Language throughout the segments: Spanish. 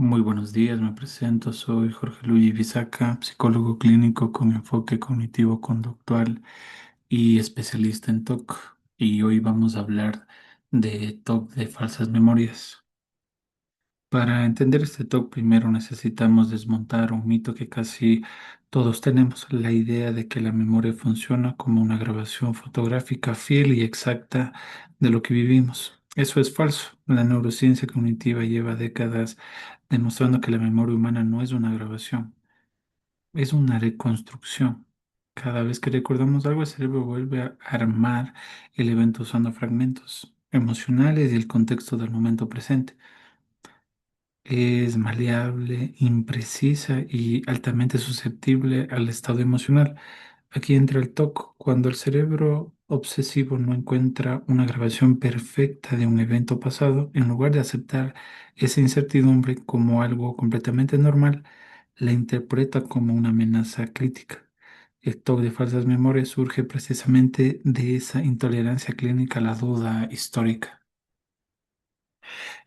Muy buenos días, me presento, soy Jorge Luis Bisaca, psicólogo clínico con enfoque cognitivo-conductual y especialista en TOC. Y hoy vamos a hablar de TOC de falsas memorias. Para entender este TOC, primero necesitamos desmontar un mito que casi todos tenemos, la idea de que la memoria funciona como una grabación fotográfica fiel y exacta de lo que vivimos. Eso es falso. La neurociencia cognitiva lleva décadas demostrando que la memoria humana no es una grabación, es una reconstrucción. Cada vez que recordamos algo, el cerebro vuelve a armar el evento usando fragmentos emocionales y el contexto del momento presente. Es maleable, imprecisa y altamente susceptible al estado emocional. Aquí entra el TOC. Cuando el cerebro obsesivo no encuentra una grabación perfecta de un evento pasado, en lugar de aceptar esa incertidumbre como algo completamente normal, la interpreta como una amenaza crítica. El TOC de falsas memorias surge precisamente de esa intolerancia clínica a la duda histórica.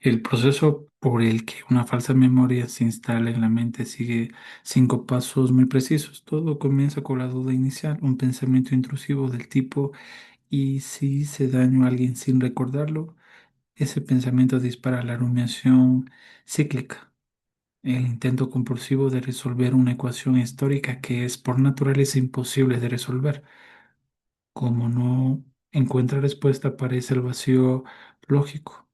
El proceso por el que una falsa memoria se instala en la mente sigue cinco pasos muy precisos. Todo comienza con la duda inicial, un pensamiento intrusivo del tipo, ¿y si hice daño a alguien sin recordarlo? Ese pensamiento dispara la rumiación cíclica, el intento compulsivo de resolver una ecuación histórica que es por naturaleza imposible de resolver. Como no encuentra respuesta, aparece el vacío lógico.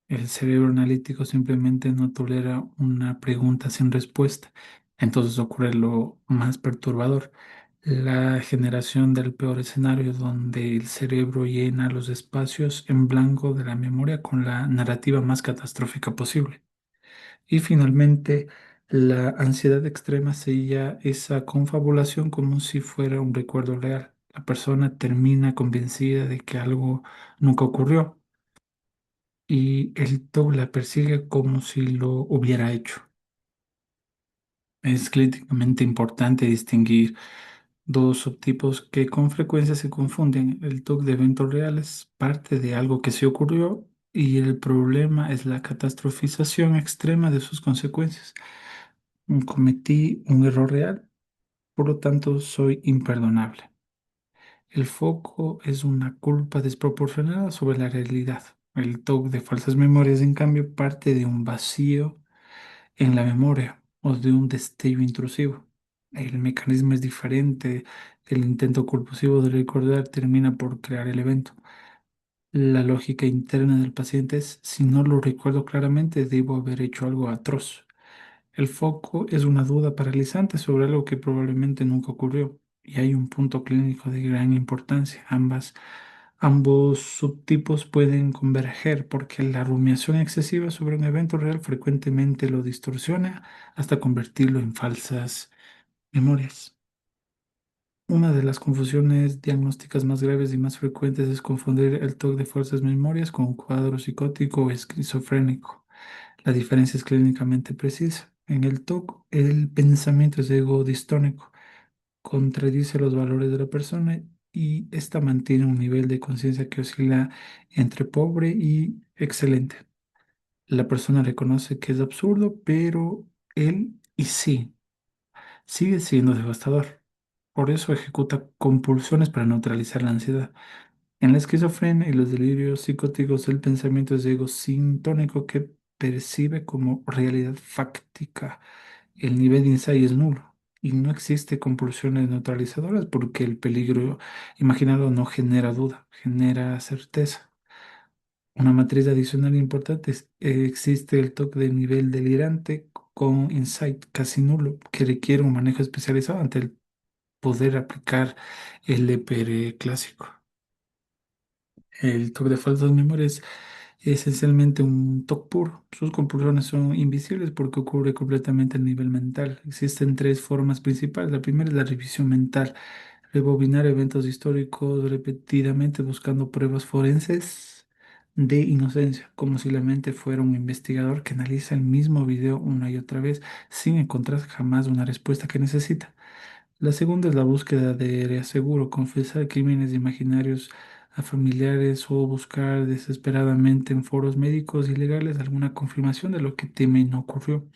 El cerebro analítico simplemente no tolera una pregunta sin respuesta. Entonces ocurre lo más perturbador, la generación del peor escenario donde el cerebro llena los espacios en blanco de la memoria con la narrativa más catastrófica posible. Y finalmente, la ansiedad extrema sella esa confabulación como si fuera un recuerdo real. La persona termina convencida de que algo nunca ocurrió y el TOC la persigue como si lo hubiera hecho. Es críticamente importante distinguir dos subtipos que con frecuencia se confunden. El TOC de eventos reales parte de algo que se ocurrió y el problema es la catastrofización extrema de sus consecuencias. Cometí un error real, por lo tanto soy imperdonable. El foco es una culpa desproporcionada sobre la realidad. El TOC de falsas memorias, en cambio, parte de un vacío en la memoria o de un destello intrusivo. El mecanismo es diferente. El intento compulsivo de recordar termina por crear el evento. La lógica interna del paciente es, si no lo recuerdo claramente, debo haber hecho algo atroz. El foco es una duda paralizante sobre algo que probablemente nunca ocurrió. Y hay un punto clínico de gran importancia. Ambos subtipos pueden converger porque la rumiación excesiva sobre un evento real frecuentemente lo distorsiona hasta convertirlo en falsas memorias. Una de las confusiones diagnósticas más graves y más frecuentes es confundir el TOC de falsas memorias con un cuadro psicótico o esquizofrénico. La diferencia es clínicamente precisa. En el TOC, el pensamiento es ego distónico, contradice los valores de la persona y ésta mantiene un nivel de conciencia que oscila entre pobre y excelente. La persona reconoce que es absurdo, pero él y sí, sigue siendo devastador. Por eso ejecuta compulsiones para neutralizar la ansiedad. En la esquizofrenia y los delirios psicóticos, el pensamiento es ego sintónico que percibe como realidad fáctica. El nivel de insight es nulo y no existe compulsiones neutralizadoras porque el peligro imaginado no genera duda, genera certeza. Una matriz adicional importante es, existe el TOC de nivel delirante con insight casi nulo que requiere un manejo especializado ante el poder aplicar el EPR clásico. El TOC de falsas memorias es esencialmente un TOC puro. Sus compulsiones son invisibles porque ocurre completamente a nivel mental. Existen tres formas principales. La primera es la revisión mental, rebobinar eventos históricos repetidamente buscando pruebas forenses de inocencia, como si la mente fuera un investigador que analiza el mismo video una y otra vez sin encontrar jamás una respuesta que necesita. La segunda es la búsqueda de reaseguro, confesar crímenes imaginarios a familiares o buscar desesperadamente en foros médicos y legales alguna confirmación de lo que teme no ocurrió.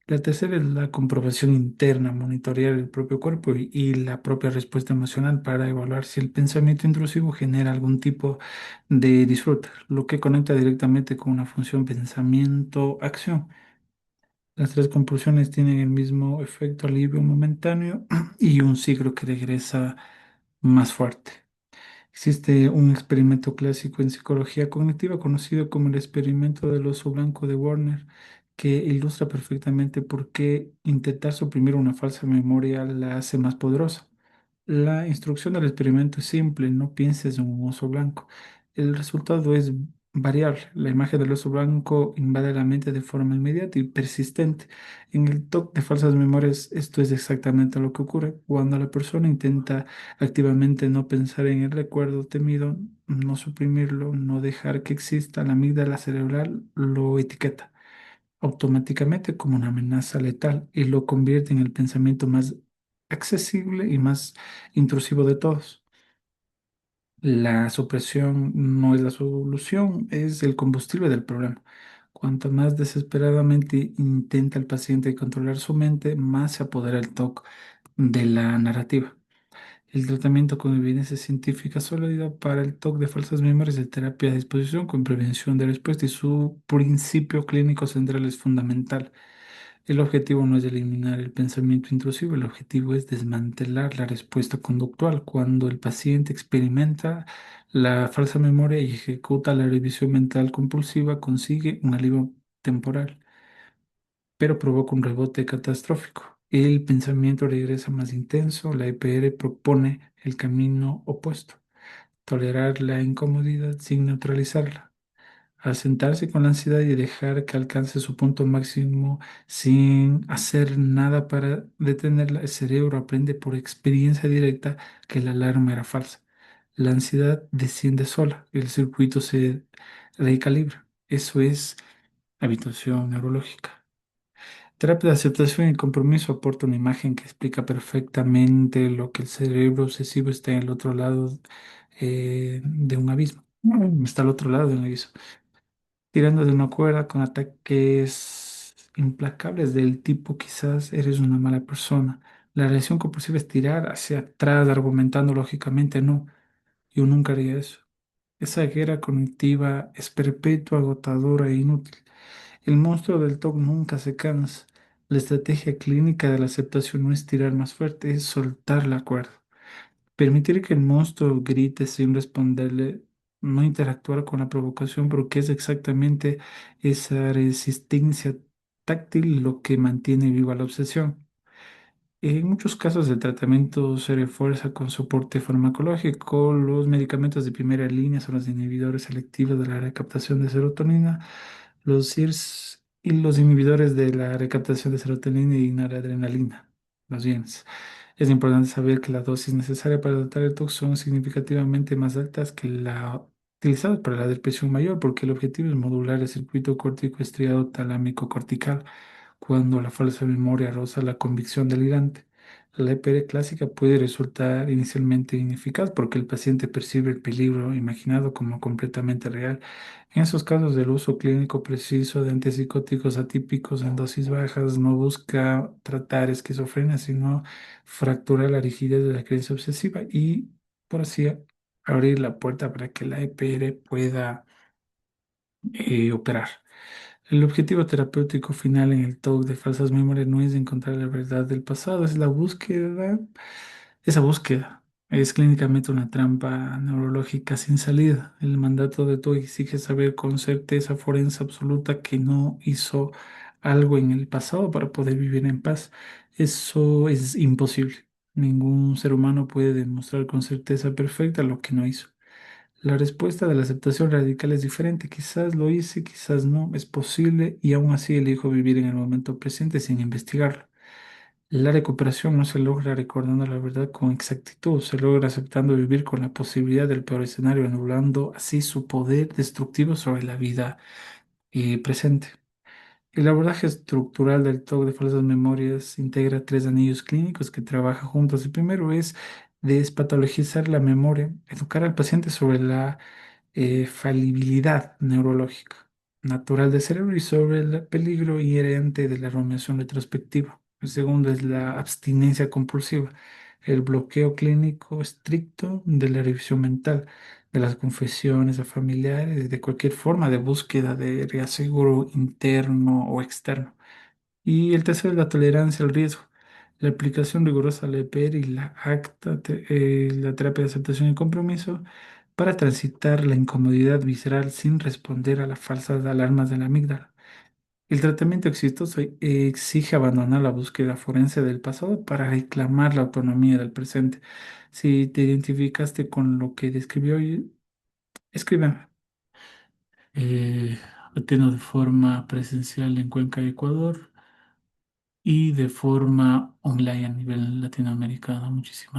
La tercera es la comprobación interna, monitorear el propio cuerpo y la propia respuesta emocional para evaluar si el pensamiento intrusivo genera algún tipo de disfrute, lo que conecta directamente con una función pensamiento-acción. Las tres compulsiones tienen el mismo efecto alivio momentáneo y un ciclo que regresa más fuerte. Existe un experimento clásico en psicología cognitiva conocido como el experimento del oso blanco de Warner, que ilustra perfectamente por qué intentar suprimir una falsa memoria la hace más poderosa. La instrucción del experimento es simple, no pienses en un oso blanco. El resultado es variable. La imagen del oso blanco invade la mente de forma inmediata y persistente. En el TOC de falsas memorias, esto es exactamente lo que ocurre. Cuando la persona intenta activamente no pensar en el recuerdo temido, no suprimirlo, no dejar que exista, la amígdala cerebral lo etiqueta automáticamente como una amenaza letal y lo convierte en el pensamiento más accesible y más intrusivo de todos. La supresión no es la solución, es el combustible del problema. Cuanto más desesperadamente intenta el paciente controlar su mente, más se apodera el TOC de la narrativa. El tratamiento con evidencia científica sólida para el TOC de falsas memorias de terapia de disposición con prevención de respuesta y su principio clínico central es fundamental. El objetivo no es eliminar el pensamiento intrusivo, el objetivo es desmantelar la respuesta conductual. Cuando el paciente experimenta la falsa memoria y ejecuta la revisión mental compulsiva, consigue un alivio temporal, pero provoca un rebote catastrófico. El pensamiento regresa más intenso, la EPR propone el camino opuesto, tolerar la incomodidad sin neutralizarla. Al sentarse con la ansiedad y dejar que alcance su punto máximo sin hacer nada para detenerla, el cerebro aprende por experiencia directa que la alarma era falsa. La ansiedad desciende sola, el circuito se recalibra. Eso es habituación neurológica. Terapia de aceptación y compromiso aporta una imagen que explica perfectamente lo que el cerebro obsesivo está en el otro lado de un abismo. Está al otro lado de un abismo tirando de una cuerda con ataques implacables del tipo quizás eres una mala persona. La reacción compulsiva es tirar hacia atrás argumentando lógicamente no, yo nunca haría eso. Esa guerra cognitiva es perpetua, agotadora e inútil. El monstruo del TOC nunca se cansa. La estrategia clínica de la aceptación no es tirar más fuerte, es soltar la cuerda. Permitir que el monstruo grite sin responderle, no interactuar con la provocación, porque es exactamente esa resistencia táctil lo que mantiene viva la obsesión. En muchos casos el tratamiento se refuerza con soporte farmacológico. Los medicamentos de primera línea son los inhibidores selectivos de la recaptación de serotonina, los SIRS y los inhibidores de la recaptación de serotonina y noradrenalina, los bienes. Es importante saber que la dosis necesaria para tratar el TOC son significativamente más altas que la utilizada para la depresión mayor, porque el objetivo es modular el circuito córtico estriado talámico cortical cuando la falsa memoria roza la convicción delirante. La EPR clásica puede resultar inicialmente ineficaz porque el paciente percibe el peligro imaginado como completamente real. En esos casos, el uso clínico preciso de antipsicóticos atípicos en dosis bajas no busca tratar esquizofrenia, sino fracturar la rigidez de la creencia obsesiva y, por así, abrir la puerta para que la EPR pueda operar. El objetivo terapéutico final en el TOC de falsas memorias no es encontrar la verdad del pasado, es la búsqueda. Esa búsqueda es clínicamente una trampa neurológica sin salida. El mandato de TOC exige saber con certeza forense absoluta que no hizo algo en el pasado para poder vivir en paz. Eso es imposible. Ningún ser humano puede demostrar con certeza perfecta lo que no hizo. La respuesta de la aceptación radical es diferente. Quizás lo hice, quizás no. Es posible y aún así elijo vivir en el momento presente sin investigarlo. La recuperación no se logra recordando la verdad con exactitud, se logra aceptando vivir con la posibilidad del peor escenario, anulando así su poder destructivo sobre la vida presente. El abordaje estructural del TOC de falsas memorias integra tres anillos clínicos que trabajan juntos. El primero es Despatologizar la memoria, educar al paciente sobre la falibilidad neurológica natural del cerebro y sobre el peligro inherente de la rumiación retrospectiva. El segundo es la abstinencia compulsiva, el bloqueo clínico estricto de la revisión mental, de las confesiones a familiares, de cualquier forma de búsqueda de reaseguro interno o externo. Y el tercero es la tolerancia al riesgo. La aplicación rigurosa al EPR y la la terapia de aceptación y compromiso para transitar la incomodidad visceral sin responder a las falsas alarmas de la amígdala. El tratamiento exitoso exige abandonar la búsqueda forense del pasado para reclamar la autonomía del presente. Si te identificaste con lo que describió, escríbeme. Eh, Atiendo de forma presencial en Cuenca, Ecuador, y de forma online a nivel latinoamericano. Muchísimas